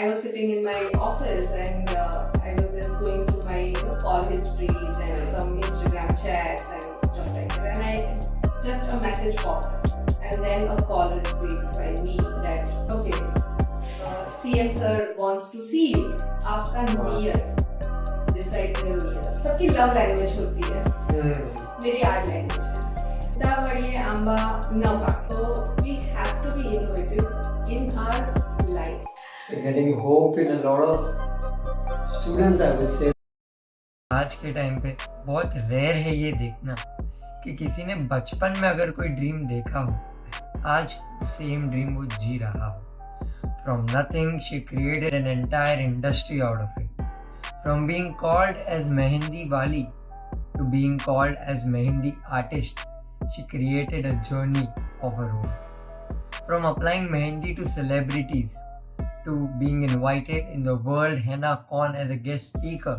I was sitting in my office and I was just going through my call histories and some Instagram chats and stuff like that, and I just a message popped up, and then a call received by me that okay, CM sir wants to see you. आपका नियत decides your नियत. सबकी love language होती है. मेरी art language है. बड़ी आंबा न पाके. So we have to be innovative in our life. Getting hope in a lot of students, I would say. आज के टाइम पे बहुत रेयर है ये देखना कि किसी ने बचपन में अगर कोई ड्रीम देखा हो, आज सेम ड्रीम वो जी रहा हो. From nothing, she created an entire industry out of it. From being called as Mehendi Wali to being called as Mehendi artist, she created a journey of her own. From applying Mehendi to celebrities, to being invited in the World Henna Con as a guest speaker,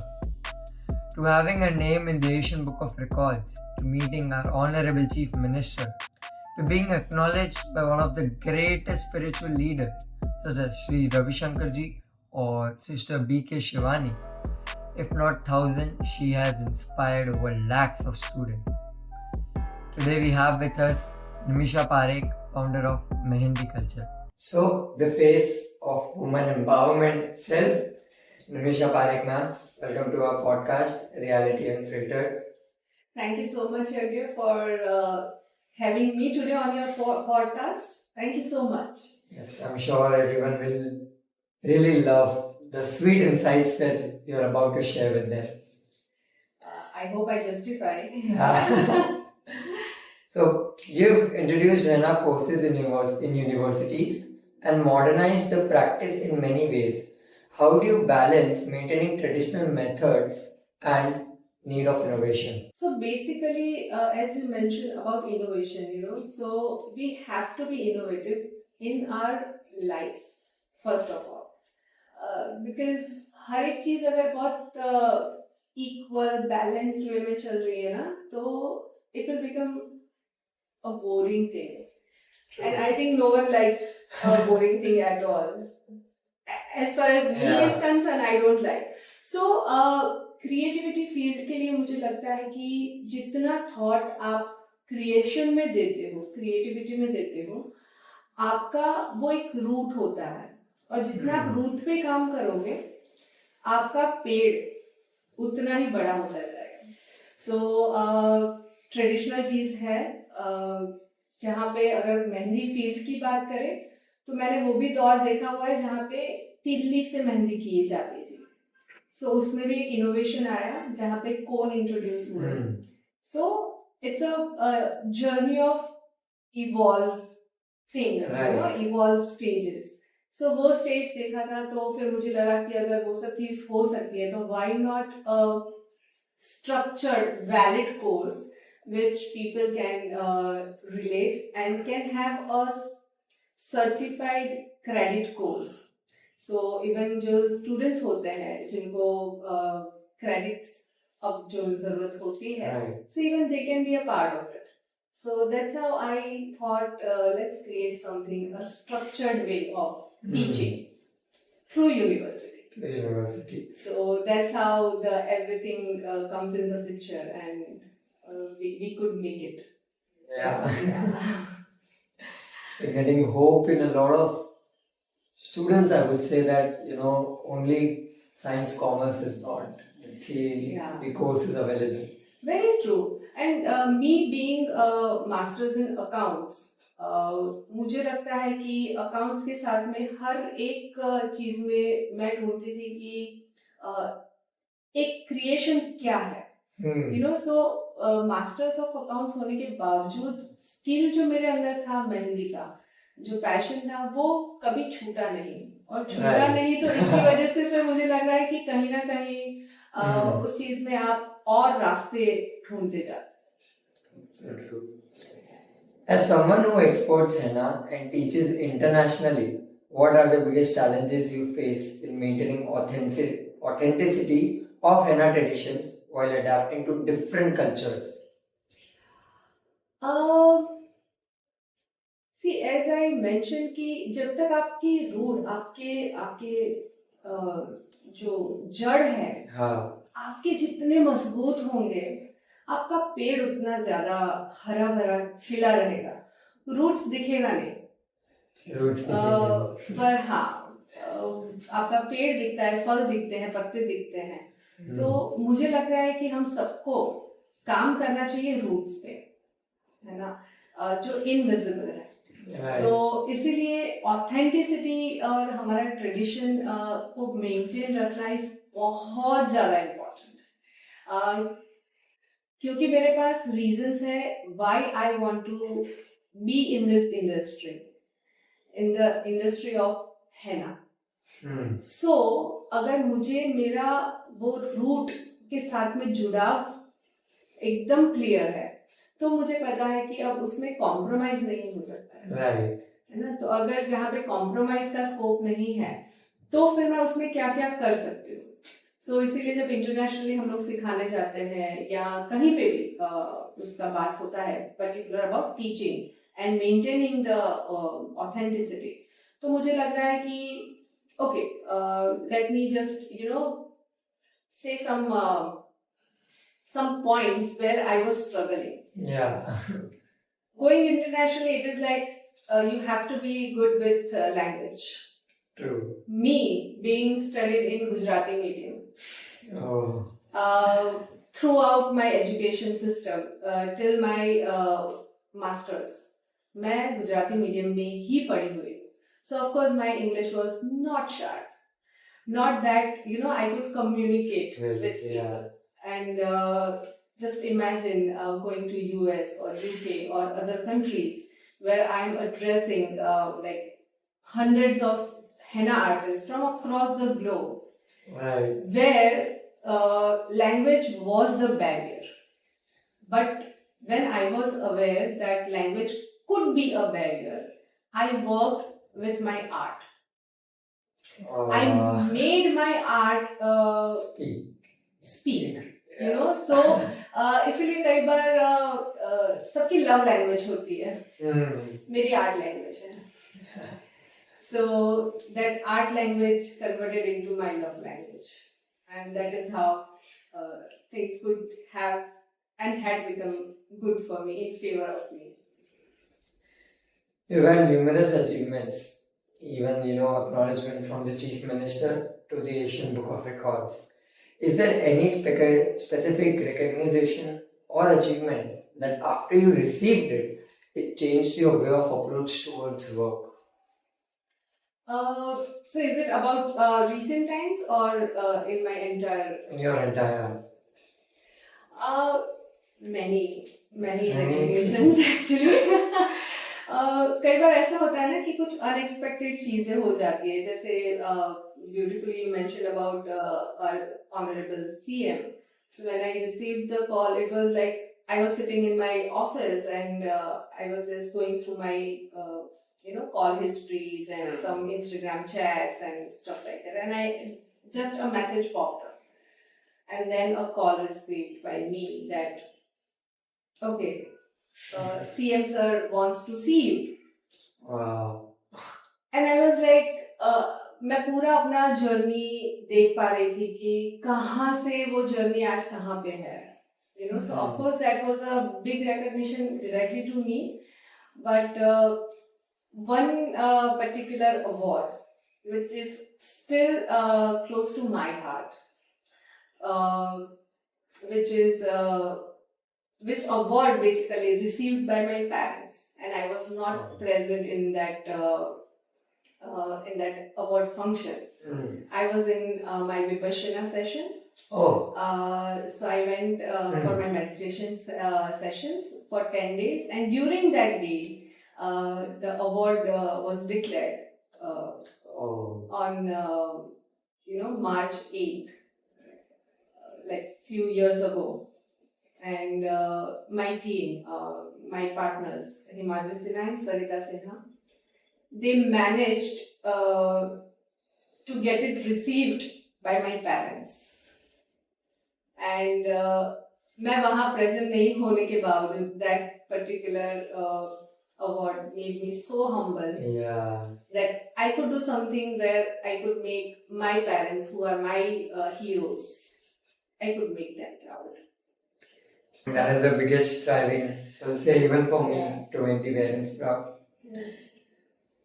to having a name in the Asian Book of Records, to meeting our Honorable Chief Minister, to being acknowledged by one of the greatest spiritual leaders such as Sri Ravi Shankar ji or Sister B.K. Shivani. If not thousand, she has inspired over lakhs of students. Today we have with us Nimisha Parekh, founder of Mehendi Culture. So, the face of woman empowerment itself, Nimisha Parekh ma'am, welcome to our podcast, Reality Unfiltered. Thank you so much, Yagya, for having me today on your podcast. Thank you so much. Yes, I'm sure everyone will really love the sweet insights that you're about to share with them. I hope I justify. So, you've introduced Henna courses in universities and modernized the practice in many ways. How do you balance maintaining traditional methods and need of innovation? So basically, as you mentioned about innovation, so we have to be innovative in our life, first of all. Because हर एक चीज अगर बहुत equal, balanced way में चल रही है ना, तो it will become a boring thing. And I think no one likes a boring thing at all. As far as me is concerned, I don't like. So, creativity field के लिए मुझे लगता है कि जितना थॉट आप क्रिएशन में देते हो, क्रिएटिविटी में देते हो, आपका वो एक रूट होता है, और जितना आप रूट पे काम करोगे, आपका पेड़ उतना ही बड़ा होता जाएगा. सो ट्रेडिशनल चीज है, जहाँ पे अगर मेहंदी फील्ड की बात करें तो मैंने वो भी दौर देखा हुआ है जहाँ पे तिल्ली से मेहंदी की जाती थी. सो उसमें भी एक इनोवेशन आया जहाँ पे कोन इंट्रोड्यूस हुआ. So it's a journey of evolve things, evolve stages. So वो स्टेज देखा था, तो फिर मुझे लगा कि अगर वो सब चीज हो सकती है तो why not a structured valid course which people can relate and can have a certified credit course. So even जो students होते हैं जिनको credits अब जो जरूरत होती है, so even they can be a part of it. So that's how I thought, let's create something, a structured way of teaching through university. So that's how the everything comes in the picture, and we could make it. Yeah. Getting hope in a lot of students, I would say that, only science commerce is not the courses available. Very true. And me being a master's in accounts, मुझे लगता है कि accounts के साथ में हर एक चीज में मैं ढूंढती थी कि एक creation क्या है. So मास्टर्स ऑफ अकाउंट्स होने के बावजूद स्किल जो मेरे अंदर था, मेहंदी का जो पैशन था, वो कभी छूटा नहीं. और छूटा नहीं तो इसी वजह से फिर मुझे लग रहा है कि कहीं ना कहीं उस चीज में आप और रास्ते ढूंढते जाते. As someone who exports henna and teaches internationally, what are the biggest challenges you face in maintaining authenticity of henna traditions while adapting to different cultures? See as I mention कि जब तक आपकी रूट आपके आपके जो जड़ है हाँ आपके जितने मजबूत होंगे आपका पेड़ उतना ज्यादा हरा भरा खिला रहेगा. रूट्स दिखेगा नहीं. रूट्स पर हाँ आपका पेड़ दिखता है, फल दिखते हैं, पत्ते दिखते हैं. तो मुझे लग रहा है कि हम सबको काम करना चाहिए रूट्स पे, है ना, जो इनविजिबल है. तो इसीलिए ऑथेंटिसिटी और हमारा ट्रेडिशन को मेंटेन रखना इज बहुत ज्यादा इम्पोर्टेंट. क्योंकि मेरे पास रीजंस है why I want to be in this industry, in the industry of henna. So अगर मुझे मेरा वो रूट के साथ में जुड़ाव एकदम क्लियर है तो मुझे पता है कि अब उसमें कॉम्प्रोमाइज नहीं हो सकता है. राइट. है ना. तो अगर जहाँ पे कॉम्प्रोमाइज का स्कोप नहीं है तो फिर मैं उसमें क्या क्या कर सकती हूँ. सो इसीलिए जब इंटरनेशनली हम लोग सिखाने जाते हैं या कहीं पे भी उसका बात होता है particular about teaching and maintaining the authenticity, तो मुझे लग रहा है कि okay, let me just say some points where I was struggling. Yeah. Going internationally, it is like you have to be good with language. True. Me being studied in Gujarati medium. Oh. Throughout my education system till my masters, मैं Gujarati medium में ही पढ़ी हुई. So of course my English was not sharp. Not that I could communicate with people. And just imagine going to US or UK or other countries where I'm addressing like hundreds of henna artists from across the globe. Right. Where language was the barrier. But when I was aware that language could be a barrier, I worked with my art. I made my art speak. So इसलिए कई बार सबकी love language होती है. मेरी art language है. So that art language converted into my love language, and that is how things could have and had become good for me, in favor of me. You've had numerous achievements, even acknowledgement from the Chief Minister to the Asian Book of Records. Is there any specific recognition or achievement that after you received it, it changed your way of approach towards work? So is it about recent times or in my entire? In your entire. Many recognitions actually. कई बार ऐसा होता है ना कि कुछ unexpected चीजें हो जाती है. जैसे beautifully you mentioned about our honourable CM. So when I received the call, it was like I was sitting in my office and I was just going through my call histories and some Instagram chats and stuff like that, and just a message popped up, and then a call received by me that okay, CM sir wants to see you. Wow. And I was like मैं पूरा अपना journey देख पा रही थी कि कहाँ से वो जर्नी आज कहाँ पे है. So of course that was a big recognition directly to me, but one particular award which is still close to my heart, which award basically received by my parents, and I was not present in that award function. I was in my Vipassana session. So I went for my meditation sessions for 10 days, and during that day the award was declared on March 8th, like few years ago. And my team, my partners Himadri Sinha and Sarita Sinha, they managed to get it received by my parents. And मैं वहाँ present नहीं होने के बावजूद that particular award made me so humble Yeah. that I could do something where I could make my parents, who are my heroes, I could make them proud. That is the biggest striving, I'll say, even for me, Yeah. to make the parents proud. Yeah.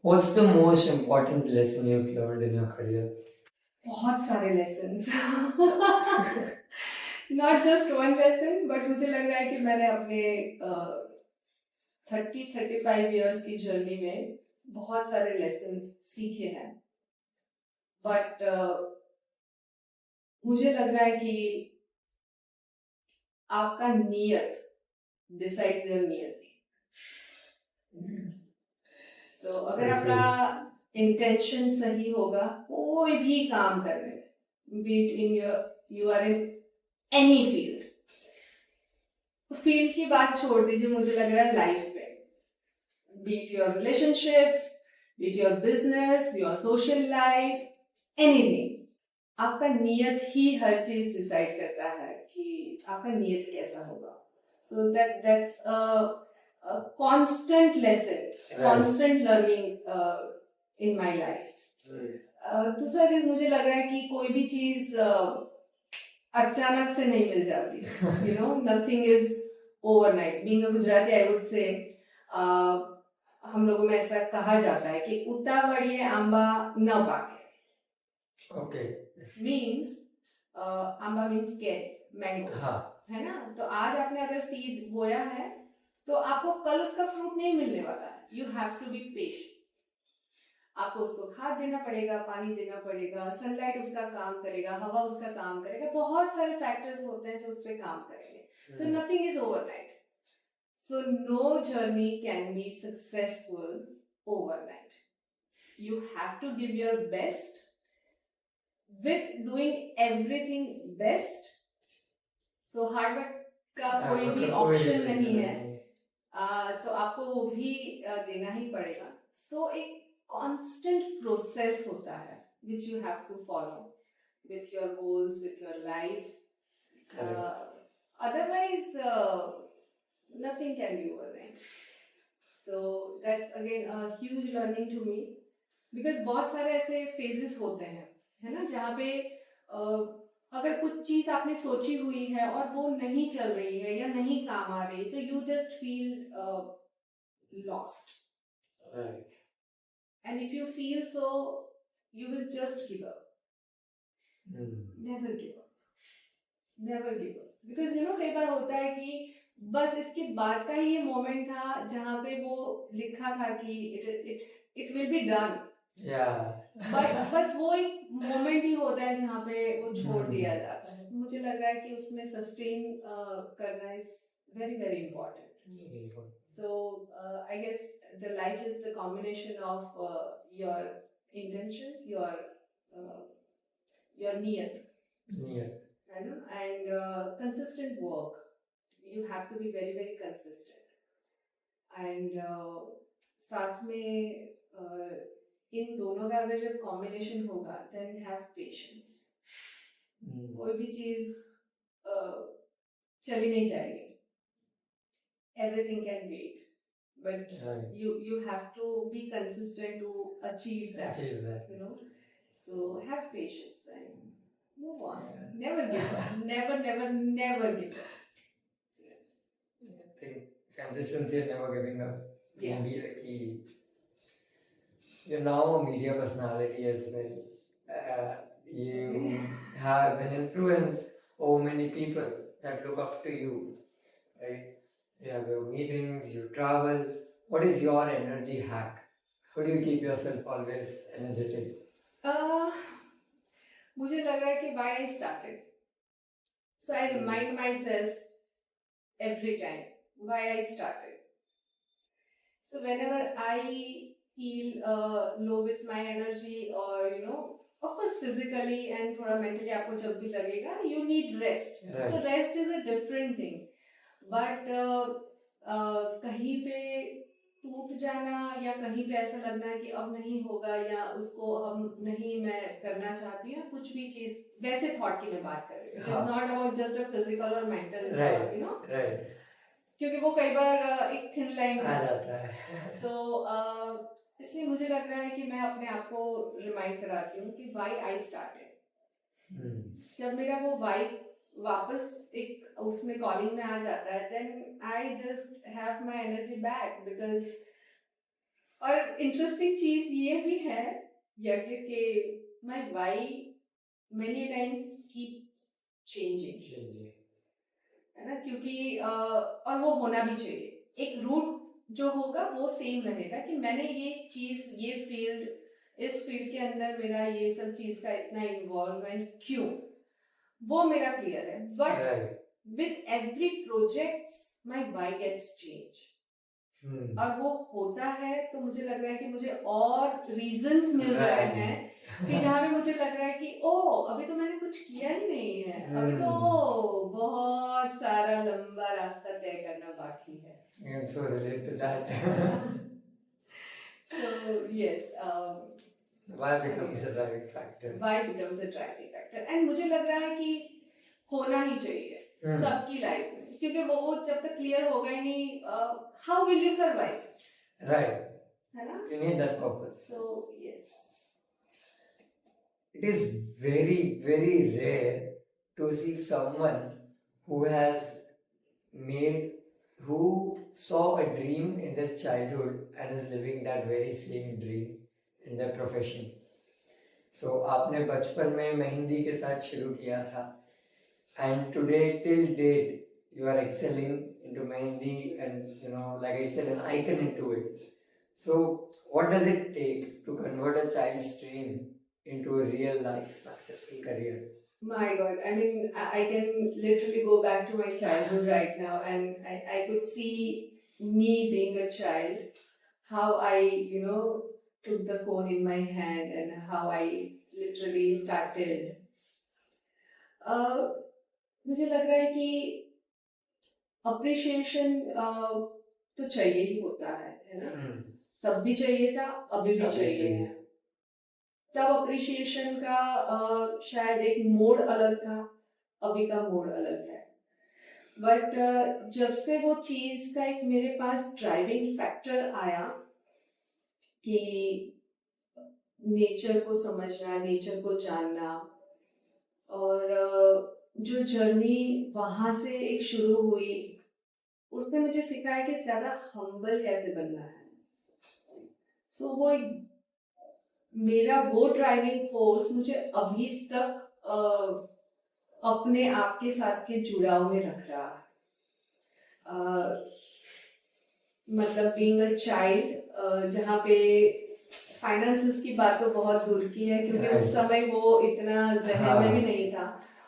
What's the most important lesson you've learned in your career? बहुत सारे lessons. Not just one lesson, but मुझे लग रहा है कि मैंने अपने 30-35 years की जर्नी में बहुत सारे lessons सीखे हैं. But मुझे लग रहा है कि आपका नियत decides your नियति. So अगर आपका intention सही होगा कोई भी काम करने में, be it in you are in any field. Field की बात छोड़ दीजिए, मुझे लग रहा है लाइफ पे, be it your relationships, be it your business, your social life, anything, आपका नियत ही हर चीज डिसाइड करता है कि आपका नियत कैसा होगा. So that's a constant lesson, constant learning in my life. दूसरा चीज मुझे लग रहा है कि कोई भी चीज अचानक से नहीं मिल जाती है. You know, nothing is overnight. Being a Gujarati, I would say, हम लोगों में ऐसा कहा जाता है कि उतावड़िए आंबा न पाके. Okay. Means आंबा means कैरी, मैंगोस, हाँ. है ना. तो आज आपने अगर सीड बोया है तो आपको कल उसका फ्रूट नहीं मिलने वाला है. You have to be patient. आपको उसको खाद देना पड़ेगा, पानी देना पड़ेगा, सनलाइट उसका काम करेगा, हवा उसका काम करेगा, बहुत सारे फैक्टर्स होते हैं जो उस पर काम करेंगे. So nothing is overnight. So no journey can be successful overnight. You have to give your best with doing everything best. So hard work का कोई भी ऑप्शन नहीं है, तो आपको वो भी देना ही पड़ेगा. So एक constant process होता है which you have to follow with your goals, with your life. Otherwise nothing can be overnight. So that's again a huge learning to me, because बहुत सारे ऐसे phases होते हैं, है ना, जहाँ पे अगर कुछ चीज आपने सोची हुई है और वो नहीं चल रही है या नहीं काम आ रही, तो you just feel lost. Right. And if you feel so, you will just give up. Never give up. Never give up. Because you know, कई बार होता है कि बस इसके बाद का ही ये मोमेंट था जहाँ पे वो लिखा था कि it will be done. Yeah. But बस वो एक मोमेंट ही होता है जहाँ पे वो छोड़ दिया जाता है. मुझे लग रहा है कि उसमें सस्टेन करना is very very important. So I guess the life is the combination of your intentions, your niyat, and consistent work. You have to be very very consistent. And साथ में इन दोनों का अगर जब combination होगा, then have patience. कोई भी चीज चली नहीं जाएगी. Everything can wait, but Right. you have to be consistent to achieve that. You know, so have patience and move on. Yeah. Never give up. never give up. I think consistency and never giving up Yeah. can be the key. You're now a media personality as well. You have an influence over many people that look up to you, right? You have your meetings, you travel. What is your energy hack? How do you keep yourself always energetic? मुझे लग रहा है कि why I started. So I remind myself every time why I started. So whenever I feel low with my energy, or you know, of course physically and थोड़ा mentally आपको जब भी लगेगा, you need rest. Right. So rest is a different thing. But कहीं पे टूट जाना या कहीं पे ऐसा लगना है कि अब नहीं होगा या उसको हम नहीं मैं करना चाहती हूँ, कुछ भी चीज वैसे थॉट की मैं बात कर रही हूँ. It is not about just a physical और मेंटल, यू नो. क्योंकि वो कई बार एक थिन लाइन आ जाता है। सो इसलिए मुझे लग रहा है कि मैं अपने आप को रिमाइंड कराती हूँ कि वाई आई स्टार्टेड। जब मेरा वो वाई वापस एक उसमें कॉलिंग में आ जाता है, then I just have my energy back because. और इंटरेस्टिंग चीज ये भी है यज्ञ के my why many times keeps changing, है ना, क्योंकि और वो होना भी चाहिए। एक रूट जो होगा वो सेम रहेगा कि मैंने ये चीज, ये फील्ड, इस फील्ड के अंदर मेरा ये सब चीज का इतना इन्वॉल्वमेंट क्यों, वो मेरा क्लियर है। But with every project my why gets change, और वो होता है तो मुझे लग रहा है कि मुझे और रीजंस मिल रहे हैं कि जहाँ पे मुझे लग रहा है कि ओ अभी तो मैंने कुछ किया ही नहीं है, अभी तो बहुत सारा लंबा रास्ता तय करना बाकी है। I am so relate to that. So yes, Why becomes a driving factor? why becomes a driving factor, and मुझे लग रहा है कि होना ही चाहिए सबकी लाइफ में, क्योंकि वो जब तक क्लियर होगा ही नहीं, how will you survive? Right. है ना? You need that purpose. So yes. It is very, very rare to see someone who saw a dream in their childhood and is living that very same dream in their profession. So आपने बचपन में मेहंदी के साथ शुरू किया था, and today till date you are excelling into mehendi, and like I said, an icon into it. So what does it take to convert a child's dream into a real life successful career? My God, I mean, I can literally go back to my childhood right now, and I could see me being a child, how I, took the cone in my hand and how I literally started. मुझे लग रहा है कि appreciation तो चाहिए ही होता है ना? तब भी चाहिए था, अभी भी चाहिए है। तब अप्रिशिएशन का शायद एक मोड अलग था, अभी का मोड अलग है। बट जब से वो चीज का एक मेरे पास ड्राइविंग फैक्टर आया कि नेचर को समझना, नेचर को जानना, और जो जर्नी वहां से एक शुरू हुई, उसने मुझे सिखाया कि ज्यादा हम्बल कैसे बनना है। सो वो मेरा वो ड्राइविंग फोर्स मुझे अभी तक अपने आप के साथ के जुड़ाव में रख रहा है। मतलब बीइंग अ चाइल्ड, जहाँ पे फाइनेंसेस की बात तो बहुत दूर की है, क्योंकि उस समय वो इतना जहन में भी नहीं था।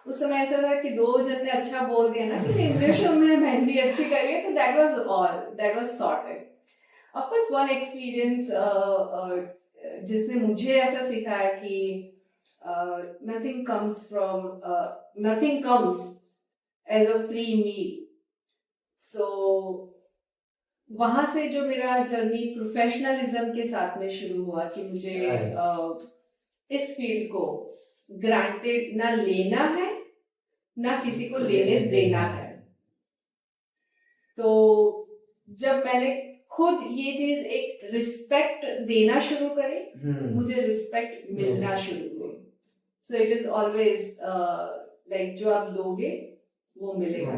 उस समय ऐसा था कि 2 जन ने अच्छा बोल दिया ना कि इंग्लिश में मेहंदी अच्छी करिए, तो that was all, that was sorted. Of course one experience जिसने मुझे ऐसा सिखाया कि nothing comes as a free meal. So वहां से जो मेरा जर्नी प्रोफेशनलिज्म के साथ में शुरू हुआ कि मुझे इस फील्ड को ग्रांटेड ना लेना है, ना किसी को लेने देना है। तो जब मैंने खुद ये चीज एक रिस्पेक्ट देना शुरू करे, मुझे रिस्पेक्ट मिलना शुरू हुई। So it is always like जो आप दोगे वो मिलेगा,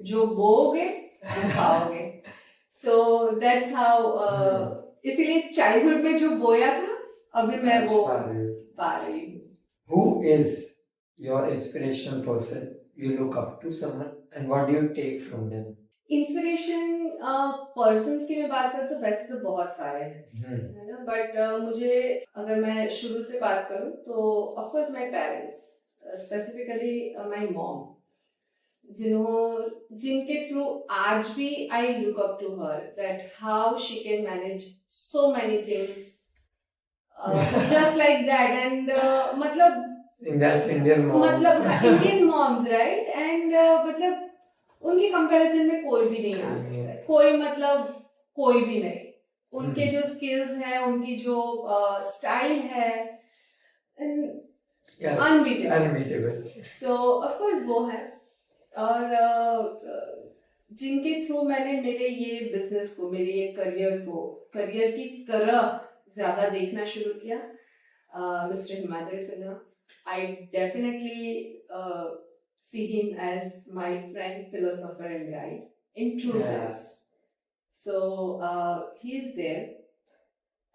जो बोओगे वो खाओगे। सो दैट्स हाउ, इसीलिए चाइल्डहुड में जो बोया था अभी मैं वो पा रही हूँ। Who is your inspirational person you look up to someone, and what do you take from them? Inspiration persons की मैं बात करूँ तो वैसे तो बहुत सारे हैं, है ना, बट मुझे अगर मैं शुरू से बात करूँ तो of course my parents, specifically my mom, जिनके थ्रू आज भी I look up to her, that how she can manage so many things just like that, and मतलब that's Indian moms. मतलब इंडियन मॉम्स, राइट, एंड मतलब उनकी comparison में कोई भी नहीं आ सकता है, कोई भी नहीं। उनके जो स्किल्स हैं, उनकी जो स्टाइल है, अनबीटेबल। सो ऑफ कोर्स वो है। और जिनके थ्रू मैंने मेरे ये बिजनेस को, मेरे ये करियर की तरह ज्यादा देखना शुरू किया, mister Himadri Sinha. I definitely see him as my friend, philosopher and guide in true sense. So he is there.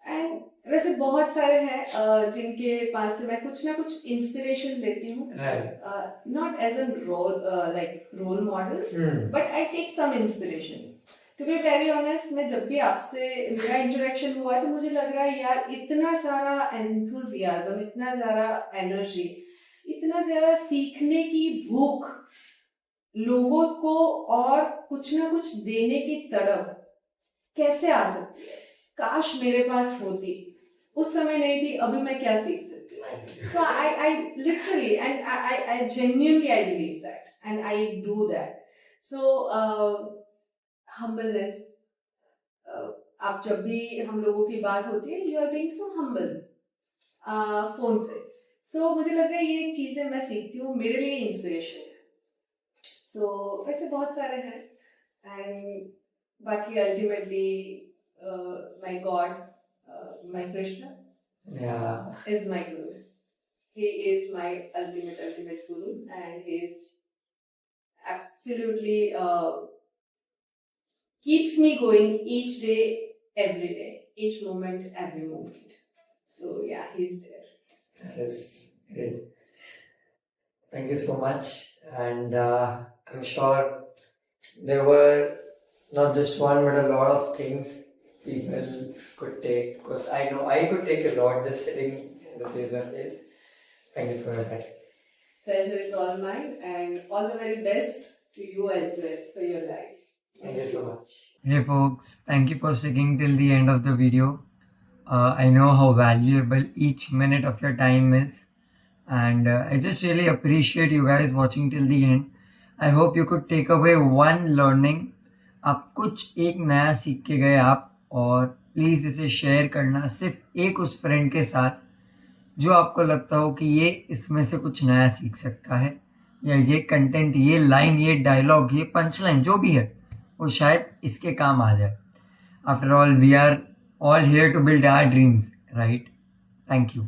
And वैसे बहुत सारे हैं जिनके पास से मैं कुछ ना कुछ इंस्पिरेशन लेती हूँ. Not as a role models, but I take some inspiration. To be very honest, मैं जब भी आपसे मेरा इंटरेक्शन हुआ है तो मुझे लग रहा है यार इतना सारा एंथुजियाज्म, इतना सारा एनर्जी, इतना ज्यादा सीखने की भूख, लोगों को और कुछ ना कुछ देने की तड़प कैसे आ सकती है. काश मेरे पास होती. उस समय नहीं थी, अभी मैं क्या सीख सकती हूँ. So I literally and I genuinely I believe that and I do that. So humbleness. आप जब भी हम लोगों की बात होती है, you are being so humble. Phone से. So मुझे लग रहा है ये चीजें मैं सीखती हूँ, मेरे लिए इंस्पिरेशन है. So ऐसे बहुत सारे हैं. एंड बाकी ultimately my God, my Krishna, is my guru. He is my ultimate guru, and he is absolutely keeps me going each day, every day, each moment, every moment. So yeah, he's there. That is great. Thank you so much. And I'm sure there were not just one, but a lot of things people could take. Because I know I could take a lot just sitting in the face of face. Thank you for that. Pleasure is all mine, and all the very best to you as well for your life. Thank you so much. Hey folks, thank you for sticking till the end of the video. I know how valuable each minute of your time is, and I just really appreciate you guys watching till the end. I hope you could take away one learning. आप कुछ एक नया सीख के गए आप, और please इसे शेयर करना सिर्फ एक उस फ्रेंड के साथ जो आपको लगता हो कि ये इसमें से कुछ नया सीख सकता है, या ये कंटेंट, ये लाइन, ये डायलॉग, ये पंच लाइन जो भी है वो शायद इसके काम आ जाए. After all we are all here to build our dreams, right? Thank you.